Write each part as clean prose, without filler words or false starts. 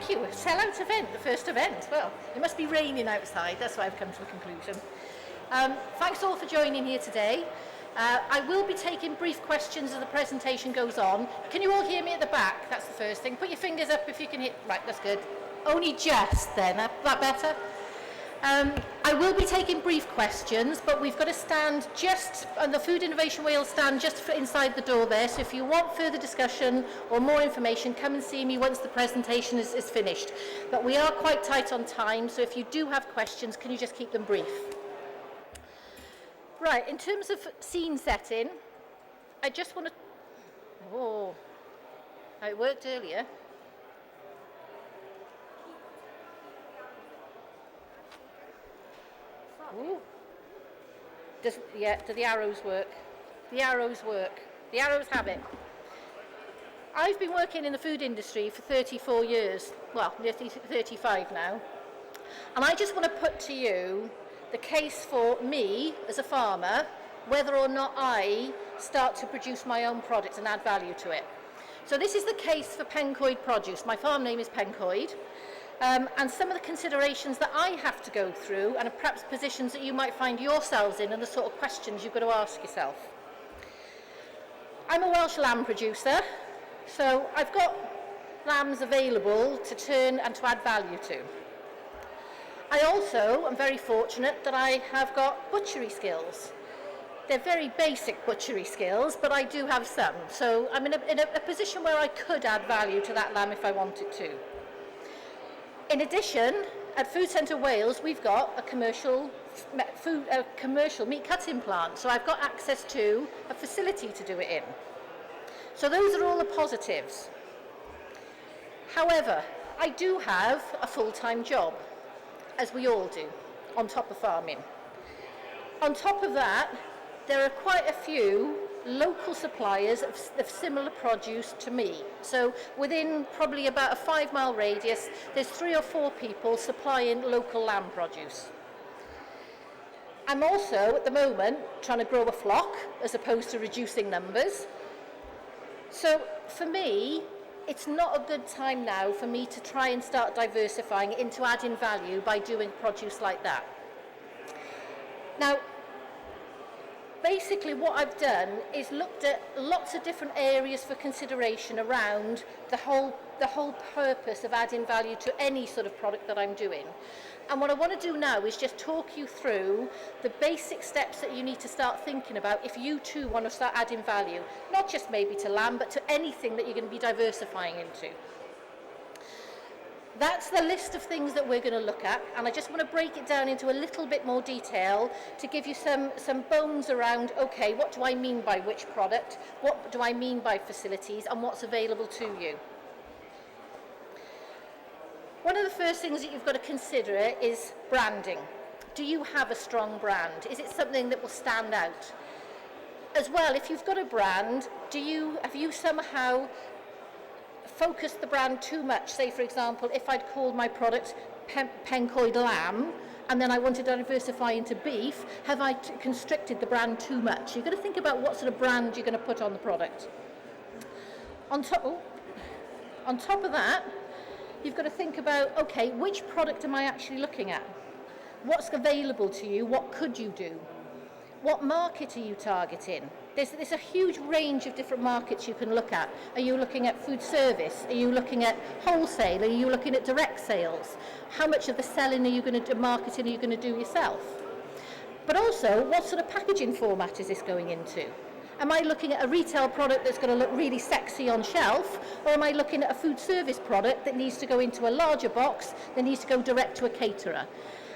thank you. Sellout event, the first event. Well, it must be raining outside, that's why I've come to a conclusion. Thanks all for joining here today. I will be taking brief questions as the presentation goes on. Can you all hear me at the back? That's the first thing. Put your fingers up if you can hear. Right, that's good. Only just then, that better? I will be taking brief questions, but we've got to stand just, and the Food Innovation Way will stand just inside the door there, so if you want further discussion or more information, come and see me once the presentation is finished. But we are quite tight on time, so if you do have questions, can you just keep them brief? Right, in terms of scene setting, I just want to, oh, it worked earlier. Ooh. Do the arrows work? The arrows work. The arrows have it. I've been working in the food industry for 34 years, well, nearly 35 now, and I just want to put to you the case for me as a farmer, whether or not I start to produce my own product and add value to it. So this is the case for Pencoed produce. My farm name is Pencoed. And some of the considerations that I have to go through, and perhaps positions that you might find yourselves in, and the sort of questions you've got to ask yourself. I'm a Welsh lamb producer, so I've got lambs available to turn and to add value to. I also am very fortunate that I have got butchery skills. They're very basic butchery skills, but I do have some. So I'm in a position where I could add value to that lamb if I wanted to. In addition, at Food Centre Wales, we've got a commercial meat cutting plant, so I've got access to a facility to do it in. So those are all the positives. However, I do have a full-time job, as we all do, on top of farming. On top of that, there are quite a few local suppliers of similar produce to me. So within probably about a 5-mile radius, there's 3 or 4 people supplying local lamb produce. I'm also, at the moment, trying to grow a flock as opposed to reducing numbers. So for me, it's not a good time now for me to try and start diversifying into adding value by doing produce like that. Now, basically what I've done is looked at lots of different areas for consideration around the whole purpose of adding value to any sort of product that I'm doing. And what I want to do now is just talk you through the basic steps that you need to start thinking about if you too want to start adding value, not just maybe to lamb, but to anything that you're going to be diversifying into. That's the list of things that we're going to look at, and I just want to break it down into a little bit more detail to give you some bones around, okay, what do I mean by which product, what do I mean by facilities, and what's available to you. One of the first things that you've got to consider is branding. Do you have a strong brand? Is it something that will stand out? As well, if you've got a brand, have you somehow focus the brand too much? Say, for example, if I'd called my product Pencoed lamb, and then I wanted to diversify into beef, have I constricted the brand too much? You've got to think about what sort of brand you're going to put on the product. On top of that, you've got to think about, okay, which product am I actually looking at? What's available to you? What could you do? What market are you targeting? There's a huge range of different markets you can look at. Are you looking at food service? Are you looking at wholesale? Are you looking at direct sales? How much of the selling are you going to do, marketing are you going to do yourself? But also, what sort of packaging format is this going into? Am I looking at a retail product that's going to look really sexy on shelf, or am I looking at a food service product that needs to go into a larger box, that needs to go direct to a caterer?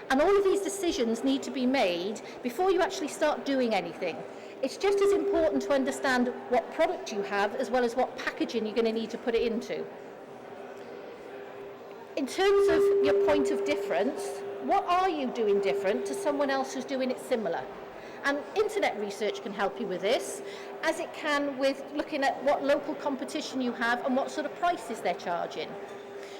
And all of these decisions need to be made before you actually start doing anything. It's just as important to understand what product you have as well as what packaging you're going to need to put it into. In terms of your point of difference, what are you doing different to someone else who's doing it similar? And internet research can help you with this, as it can with looking at what local competition you have and what sort of prices they're charging.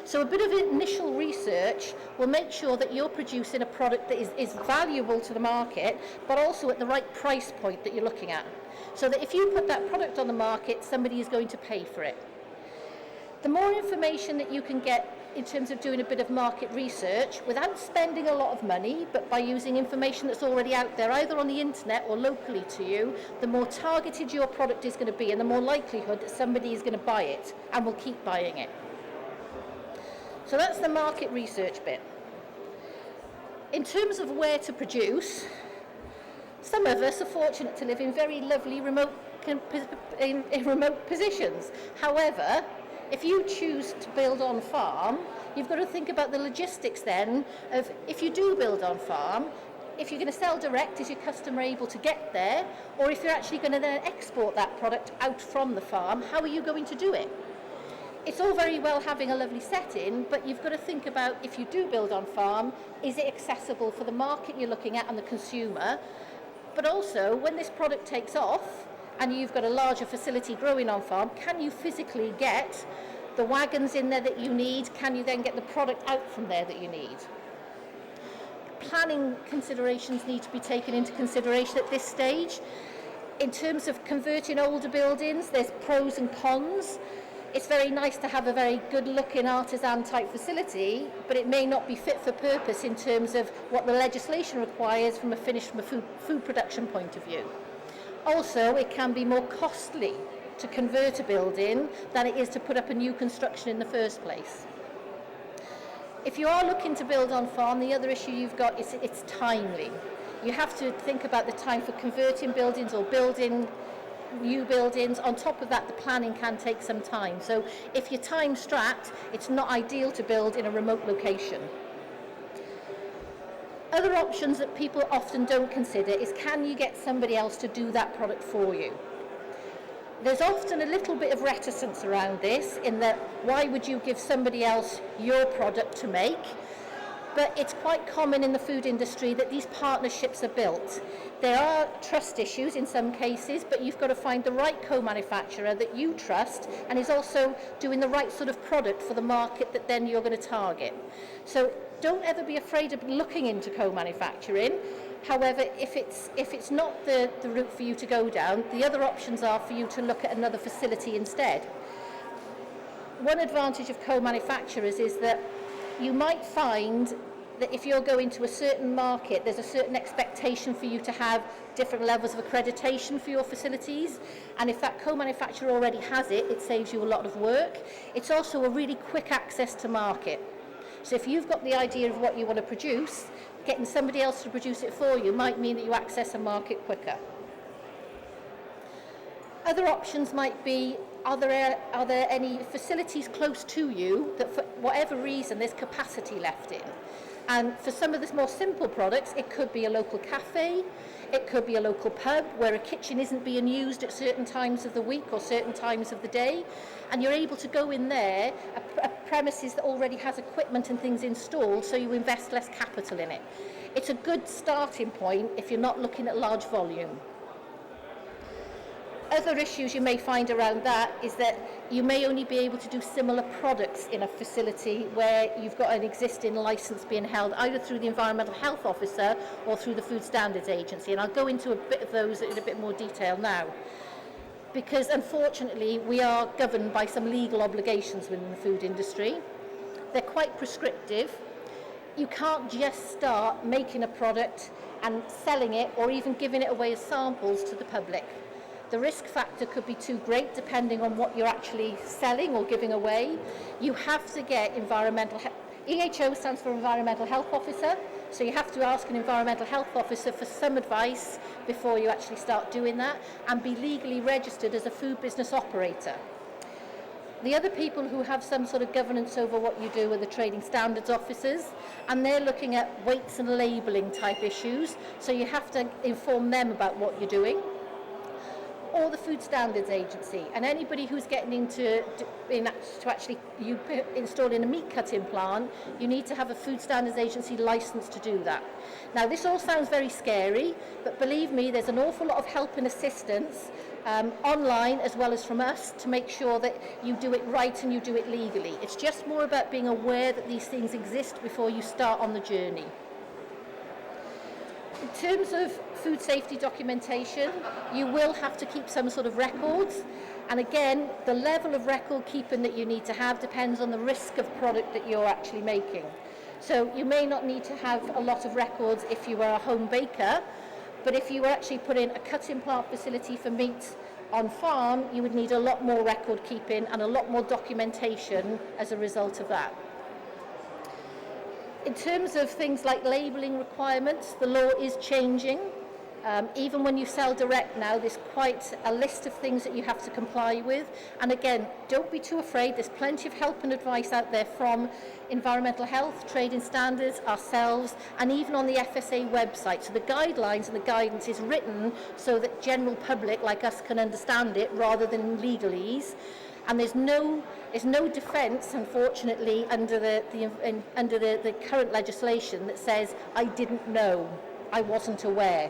So a bit of initial research will make sure that you're producing a product that is valuable to the market, but also at the right price point that you're looking at. So that if you put that product on the market, somebody is going to pay for it. The more information that you can get in terms of doing a bit of market research without spending a lot of money, but by using information that's already out there, either on the internet or locally to you, the more targeted your product is going to be and the more likelihood that somebody is going to buy it and will keep buying it. So that's the market research bit. In terms of where to produce, some of us are fortunate to live in very lovely remote positions. However, if you choose to build on farm, you've got to think about the logistics then of, if you do build on farm, if you're going to sell direct, is your customer able to get there? Or if you're actually going to then export that product out from the farm, how are you going to do it? It's all very well having a lovely setting, but you've got to think about, if you do build on farm, is it accessible for the market you're looking at and the consumer? But also, when this product takes off, and you've got a larger facility growing on farm, can you physically get the wagons in there that you need? Can you then get the product out from there that you need? Planning considerations need to be taken into consideration at this stage. In terms of converting older buildings, there's pros and cons. It's very nice to have a very good-looking artisan-type facility, but it may not be fit for purpose in terms of what the legislation requires from a food production point of view. Also, it can be more costly to convert a building than it is to put up a new construction in the first place. If you are looking to build on farm, the other issue you've got is it's timely. You have to think about the time for converting buildings or building new buildings. On top of that, the planning can take some time. So if you're time strapped, it's not ideal to build in a remote location. Other options that people often don't consider is, can you get somebody else to do that product for you? There's often a little bit of reticence around this, in that why would you give somebody else your product to make? But it's quite common in the food industry that these partnerships are built. There are trust issues in some cases, but you've got to find the right co-manufacturer that you trust and is also doing the right sort of product for the market that then you're going to target. So don't ever be afraid of looking into co-manufacturing. However, if it's not the route for you to go down, the other options are for you to look at another facility instead. One advantage of co-manufacturers is that you might find that if you're going to a certain market, there's a certain expectation for you to have different levels of accreditation for your facilities. And if that co-manufacturer already has it, it saves you a lot of work. It's also a really quick access to market. So if you've got the idea of what you want to produce, getting somebody else to produce it for you might mean that you access a market quicker. Other options might be, are there any facilities close to you that for whatever reason there's capacity left in? And for some of the more simple products, it could be a local cafe, it could be a local pub where a kitchen isn't being used at certain times of the week or certain times of the day, and you're able to go in there, a premises that already has equipment and things installed, so you invest less capital in it. It's a good starting point if you're not looking at large volume. Other issues you may find around that is that you may only be able to do similar products in a facility where you've got an existing license being held either through the Environmental Health Officer or through the Food Standards Agency, and I'll go into a bit of those in a bit more detail now. Because unfortunately we are governed by some legal obligations within the food industry. They're quite prescriptive. You can't just start making a product and selling it or even giving it away as samples to the public. The risk factor could be too great depending on what you're actually selling or giving away. You have to get environmental health. EHO stands for Environmental Health Officer, so you have to ask an Environmental Health Officer for some advice before you actually start doing that, and be legally registered as a food business operator. The other people who have some sort of governance over what you do are the Trading Standards Officers, and they're looking at weights and labelling type issues, so you have to inform them about what you're doing. Or the Food Standards Agency, and anybody who's getting into actually installing a meat cutting plant, you need to have a Food Standards Agency license to do that. Now this all sounds very scary, but believe me, there's an awful lot of help and assistance online as well as from us to make sure that you do it right and you do it legally. It's just more about being aware that these things exist before you start on the journey. In terms of food safety documentation, you will have to keep some sort of records. And again, the level of record keeping that you need to have depends on the risk of product that you're actually making. So you may not need to have a lot of records if you are a home baker, but if you were actually put in a cutting plant facility for meat on farm, you would need a lot more record keeping and a lot more documentation as a result of that. In terms of things like labelling requirements, the law is changing. Even when you sell direct now, there's quite a list of things that you have to comply with. And again, don't be too afraid. There's plenty of help and advice out there from environmental health, trading standards, ourselves, and even on the FSA website. So the guidelines and the guidance is written so that general public like us can understand it rather than legalese. And there's no defence, unfortunately, under the current legislation that says, I didn't know, I wasn't aware.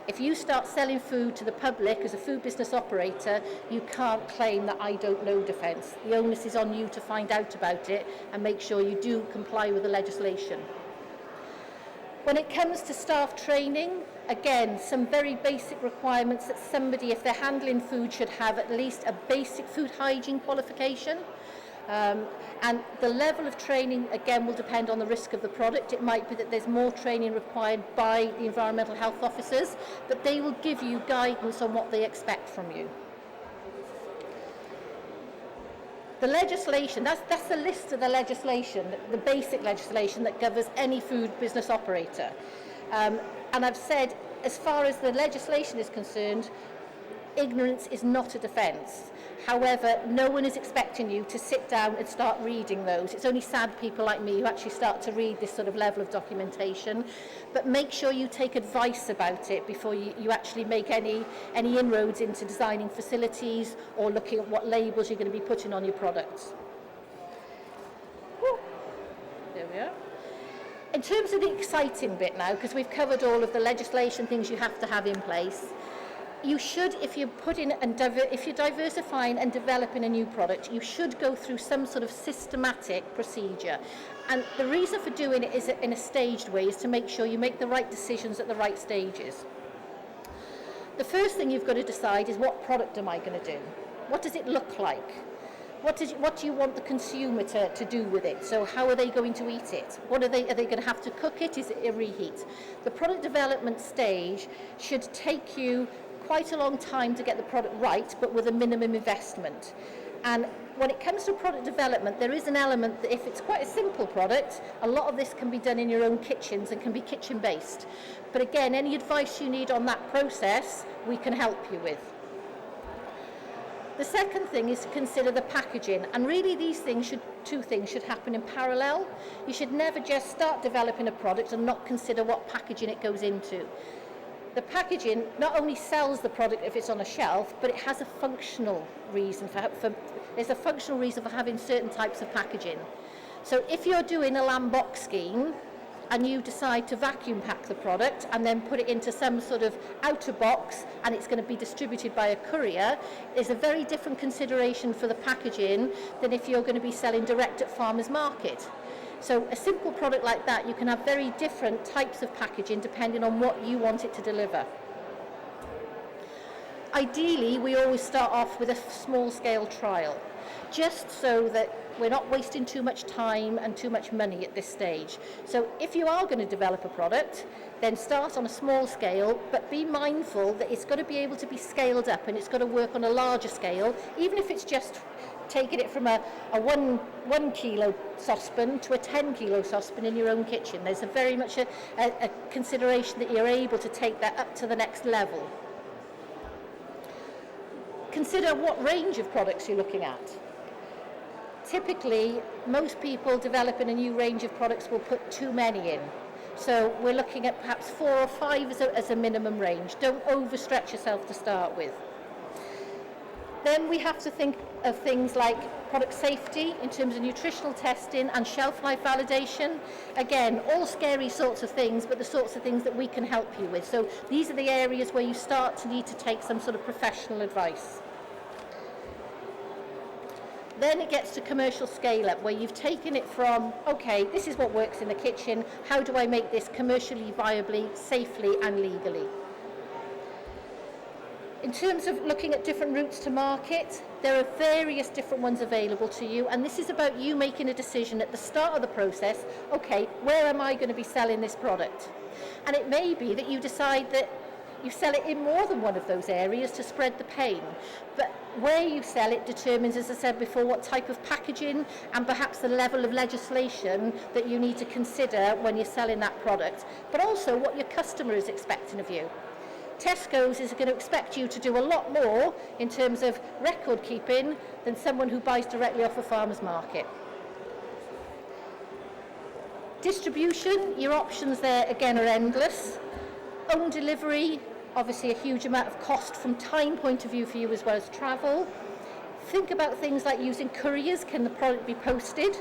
If you start selling food to the public as a food business operator, you can't claim that I don't know defence. The onus is on you to find out about it and make sure you do comply with the legislation. When it comes to staff training, again, some very basic requirements that somebody, if they're handling food, should have at least a basic food hygiene qualification. And the level of training, again, will depend on the risk of the product. It might be that there's more training required by the environmental health officers, but they will give you guidance on what they expect from you. The legislation, that's the list of the legislation, the basic legislation that governs any food business operator. And I've said, as far as the legislation is concerned, ignorance is not a defence. However, no one is expecting you to sit down and start reading those. It's only sad people like me who actually start to read this sort of level of documentation. But make sure you take advice about it before you actually make any inroads into designing facilities or looking at what labels you're going to be putting on your products. Woo. There we are. In terms of the exciting bit now, because we've covered all of the legislation things you have to have in place, you should, if you're diversifying and developing a new product, you should go through some sort of systematic procedure. And the reason for doing it is in a staged way is to make sure you make the right decisions at the right stages. The first thing you've got to decide is, what product am I going to do? What does it look like? What do you want the consumer to do with it? So how are they going to eat it? Are they going to have to cook it? Is it a reheat? The product development stage should take you quite a long time to get the product right, but with a minimum investment. And when it comes to product development, there is an element that if it's quite a simple product, a lot of this can be done in your own kitchens and can be kitchen-based. But again, any advice you need on that process, we can help you with. The second thing is to consider the packaging, and really these two things should happen in parallel. You should never just start developing a product and not consider what packaging it goes into. The packaging not only sells the product if it's on a shelf, but it has a functional reason there's a functional reason for having certain types of packaging. So if you're doing a lamb box scheme and you decide to vacuum pack the product and then put it into some sort of outer box and it's going to be distributed by a courier, there's a very different consideration for the packaging than if you're going to be selling direct at farmers market. So a simple product like that, you can have very different types of packaging depending on what you want it to deliver. Ideally, we always start off with a small-scale trial, just so that we're not wasting too much time and too much money at this stage. So if you are going to develop a product, then start on a small scale, but be mindful that it's got to be able to be scaled up and it's got to work on a larger scale, even if it's just taking it from a 1 kilo saucepan to a 10 kilo saucepan in your own kitchen. There's very much a consideration that you're able to take that up to the next level. Consider what range of products you're looking at. Typically, most people developing a new range of products will put too many in. So we're looking at perhaps 4 or 5 as a minimum range. Don't overstretch yourself to start with. Then we have to think of things like product safety in terms of nutritional testing and shelf life validation. Again, all scary sorts of things, but the sorts of things that we can help you with. So these are the areas where you start to need to take some sort of professional advice. Then it gets to commercial scale up, where you've taken it from, okay, this is what works in the kitchen, how do I make this commercially viably, safely and legally? In terms of looking at different routes to market, there are various different ones available to you, and this is about you making a decision at the start of the process, okay, where am I going to be selling this product? And it may be that you decide that you sell it in more than one of those areas to spread the pain. But where you sell it determines, as I said before, what type of packaging and perhaps the level of legislation that you need to consider when you're selling that product, but also what your customer is expecting of you. Tesco's is going to expect you to do a lot more in terms of record keeping than someone who buys directly off a farmer's market. Distribution, your options there again are endless. Own delivery, obviously a huge amount of cost from time point of view for you as well as travel. Think about things like using couriers. Can the product be posted?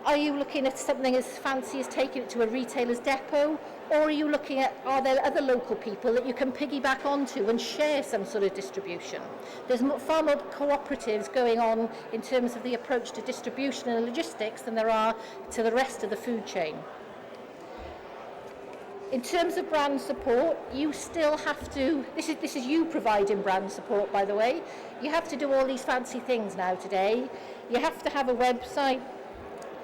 Are you looking at something as fancy as taking it to a retailer's depot? Or are you looking at, are there other local people that you can piggyback onto and share some sort of distribution? There's far more cooperatives going on in terms of the approach to distribution and logistics than there are to the rest of the food chain. In terms of brand support, you still have to, this is you providing brand support, by the way. You have to do all these fancy things now today. You have to have a website.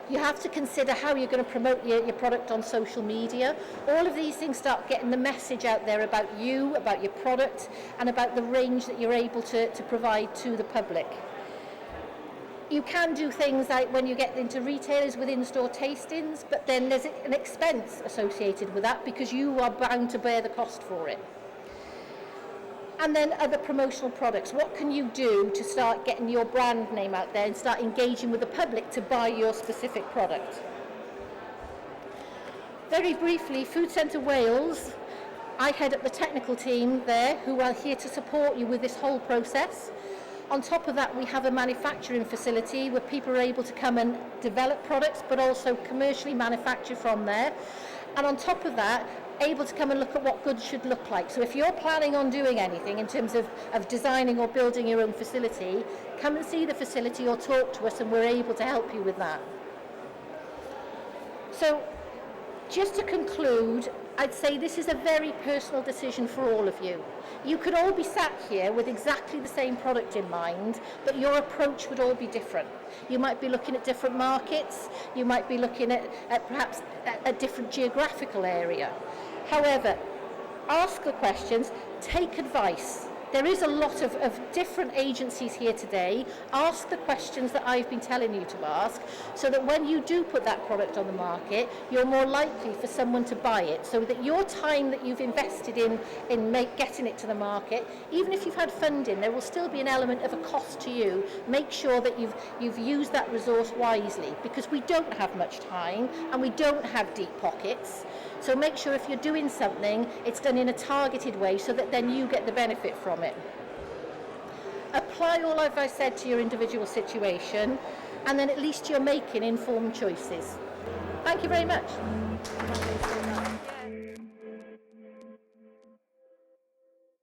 You have to consider how you're going to promote your product on social media. All of these things start getting the message out there about you, about your product, and about the range that you're able to provide to the public. You can do things like when you get into retailers with in-store tastings, but then there's an expense associated with that because you are bound to bear the cost for it. And then other promotional products. What can you do to start getting your brand name out there and start engaging with the public to buy your specific product? Very briefly, Food Centre Wales, I head up the technical team there who are here to support you with this whole process. On top of that, we have a manufacturing facility where people are able to come and develop products, but also commercially manufacture from there. And on top of that, able to come and look at what goods should look like. So if you're planning on doing anything in terms of designing or building your own facility, come and see the facility or talk to us and we're able to help you with that. So just to conclude, I'd say this is a very personal decision for all of you. You could all be sat here with exactly the same product in mind, but your approach would all be different. You might be looking at different markets, you might be looking at perhaps a different geographical area. However, ask the questions, take advice. There is a lot of different agencies here today. Ask the questions that I've been telling you to ask so that when you do put that product on the market, you're more likely for someone to buy it, so that your time that you've invested in getting it to the market, even if you've had funding, there will still be an element of a cost to you. Make sure that you've used that resource wisely, because we don't have much time and we don't have deep pockets. So make sure if you're doing something, it's done in a targeted way so that then you get the benefit from it. Apply all I've said to your individual situation, and then at least you're making informed choices. Thank you very much.